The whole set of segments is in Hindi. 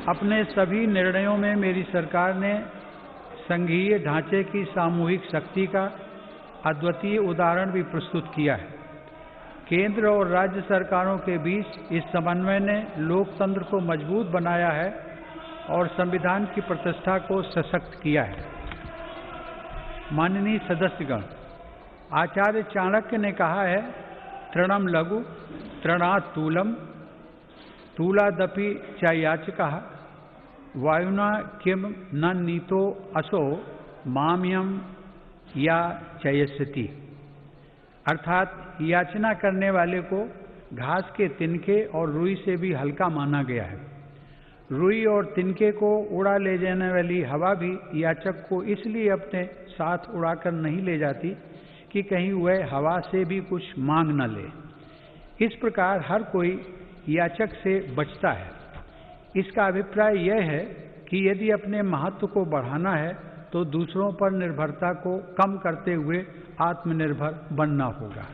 अपने सभी निर्णयों में मेरी सरकार ने संघीय ढांचे की सामूहिक शक्ति का अद्वितीय उदाहरण भी प्रस्तुत किया है। केंद्र और राज्य सरकारों के बीच इस समन्वय ने लोकतंत्र को मजबूत बनाया है और संविधान की प्रतिष्ठा को सशक्त किया है। माननीय सदस्यगण, आचार्य चाणक्य ने कहा है, तृणम लघु तृणात् तूलम तूलादपि च याचकः वायुना किम न नीतो असो माम्यम या चयस्यति। अर्थात याचना करने वाले को घास के तिनके और रुई से भी हल्का माना गया है। रुई और तिनके को उड़ा ले जाने वाली हवा भी याचक को इसलिए अपने साथ उड़ाकर नहीं ले जाती कि कहीं वह हवा से भी कुछ मांग न ले। इस प्रकार हर कोई याचक से बचता है। इसका अभिप्राय यह है कि यदि अपने महत्व को बढ़ाना है तो दूसरों पर निर्भरता को कम करते हुए आत्मनिर्भर बनना होगा।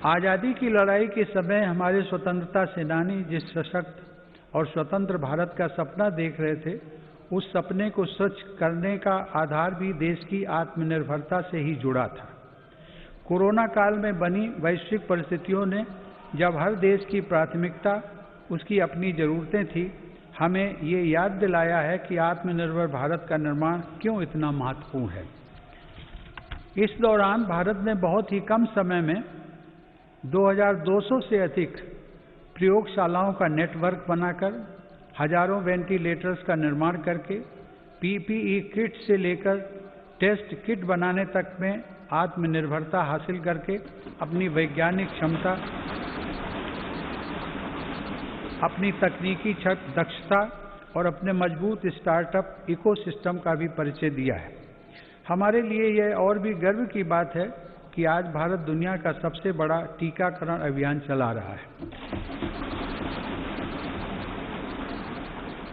आज़ादी की लड़ाई के समय हमारे स्वतंत्रता सेनानी जिस सशक्त और स्वतंत्र भारत का सपना देख रहे थे, उस सपने को सच करने का आधार भी देश की आत्मनिर्भरता से ही जुड़ा था। कोरोना काल में बनी वैश्विक परिस्थितियों ने जब हर देश की प्राथमिकता उसकी अपनी ज़रूरतें थी, हमें ये याद दिलाया है कि आत्मनिर्भर भारत का निर्माण क्यों इतना महत्वपूर्ण है। इस दौरान भारत ने बहुत ही कम समय में 2200 से अधिक प्रयोगशालाओं का नेटवर्क बनाकर हजारों वेंटिलेटर्स का निर्माण करके पीपीई किट से लेकर टेस्ट किट बनाने तक में आत्मनिर्भरता हासिल करके अपनी वैज्ञानिक क्षमता, अपनी तकनीकी दक्षता और अपने मजबूत स्टार्टअप इकोसिस्टम का भी परिचय दिया है। हमारे लिए यह और भी गर्व की बात है कि आज भारत दुनिया का सबसे बड़ा टीकाकरण अभियान चला रहा है।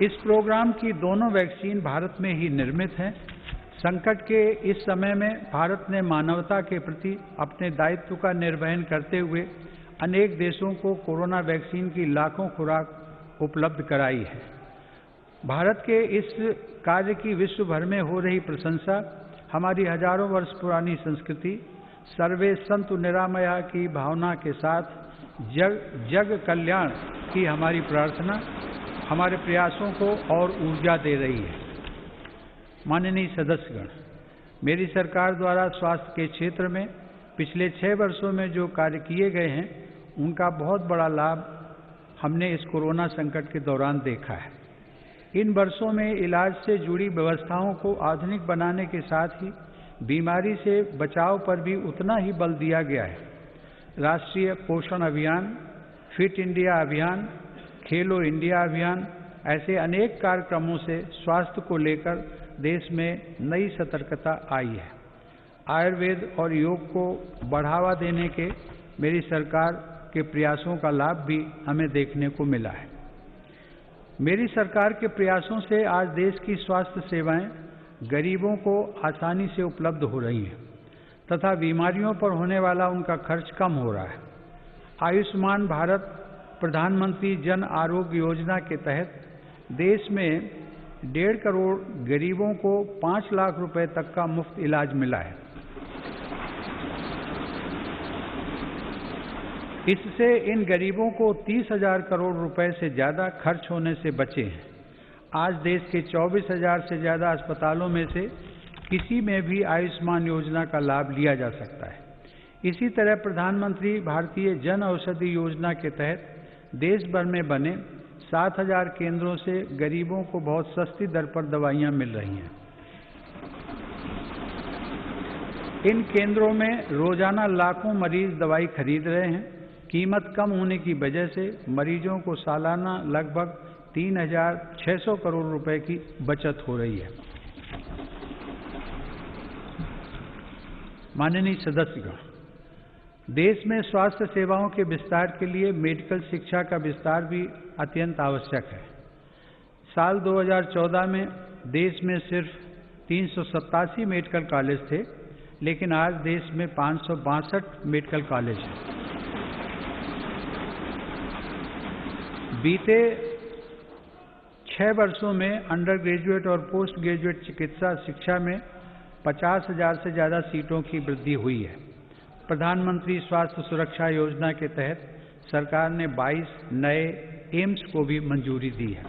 इस प्रोग्राम की दोनों वैक्सीन भारत में ही निर्मित हैं। संकट के इस समय में भारत ने मानवता के प्रति अपने दायित्व का निर्वहन करते हुए अनेक देशों को कोरोना वैक्सीन की लाखों खुराक उपलब्ध कराई है। भारत के इस कार्य की विश्व भर में हो रही प्रशंसा हमारी हजारों वर्ष पुरानी संस्कृति सर्वे संतु निरामया की भावना के साथ जग कल्याण की हमारी प्रार्थना हमारे प्रयासों को और ऊर्जा दे रही है। माननीय सदस्यगण, मेरी सरकार द्वारा स्वास्थ्य के क्षेत्र में पिछले 6 वर्षों में जो कार्य किए गए हैं, उनका बहुत बड़ा लाभ हमने इस कोरोना संकट के दौरान देखा है। इन वर्षों में इलाज से जुड़ी व्यवस्थाओं को आधुनिक बनाने के साथ ही बीमारी से बचाव पर भी उतना ही बल दिया गया है। राष्ट्रीय पोषण अभियान, फिट इंडिया अभियान, खेलो इंडिया अभियान, ऐसे अनेक कार्यक्रमों से स्वास्थ्य को लेकर देश में नई सतर्कता आई है। आयुर्वेद और योग को बढ़ावा देने के मेरी सरकार के प्रयासों का लाभ भी हमें देखने को मिला है। मेरी सरकार के प्रयासों से आज देश की स्वास्थ्य सेवाएं गरीबों को आसानी से उपलब्ध हो रही हैं तथा बीमारियों पर होने वाला उनका खर्च कम हो रहा है। आयुष्मान भारत प्रधानमंत्री जन आरोग्य योजना के तहत देश में 1.5 करोड़ गरीबों को 5 लाख रुपए तक का मुफ्त इलाज मिला है। इससे इन गरीबों को 30,000 करोड़ रुपए से ज़्यादा खर्च होने से बचे हैं। आज देश के 24,000 से ज़्यादा अस्पतालों में से किसी में भी आयुष्मान योजना का लाभ लिया जा सकता है। इसी तरह प्रधानमंत्री भारतीय जन औषधि योजना के तहत देश भर में बने 7,000 केंद्रों से गरीबों को बहुत सस्ती दर पर दवाइयाँ मिल रही हैं। इन केंद्रों में रोजाना लाखों मरीज दवाई खरीद रहे हैं। कीमत कम होने की वजह से मरीजों को सालाना लगभग 3,600 करोड़ रुपए की बचत हो रही है। माननीय सदस्यगण, देश में स्वास्थ्य सेवाओं के विस्तार के लिए मेडिकल शिक्षा का विस्तार भी अत्यंत आवश्यक है। साल 2014 में देश में सिर्फ 387 मेडिकल कॉलेज थे, लेकिन आज देश में 562 मेडिकल कॉलेज हैं। बीते 6 वर्षों में अंडर ग्रेजुएट और पोस्ट ग्रेजुएट चिकित्सा शिक्षा में 50,000 से ज़्यादा सीटों की वृद्धि हुई है। प्रधानमंत्री स्वास्थ्य सुरक्षा योजना के तहत सरकार ने 22 नए एम्स को भी मंजूरी दी है।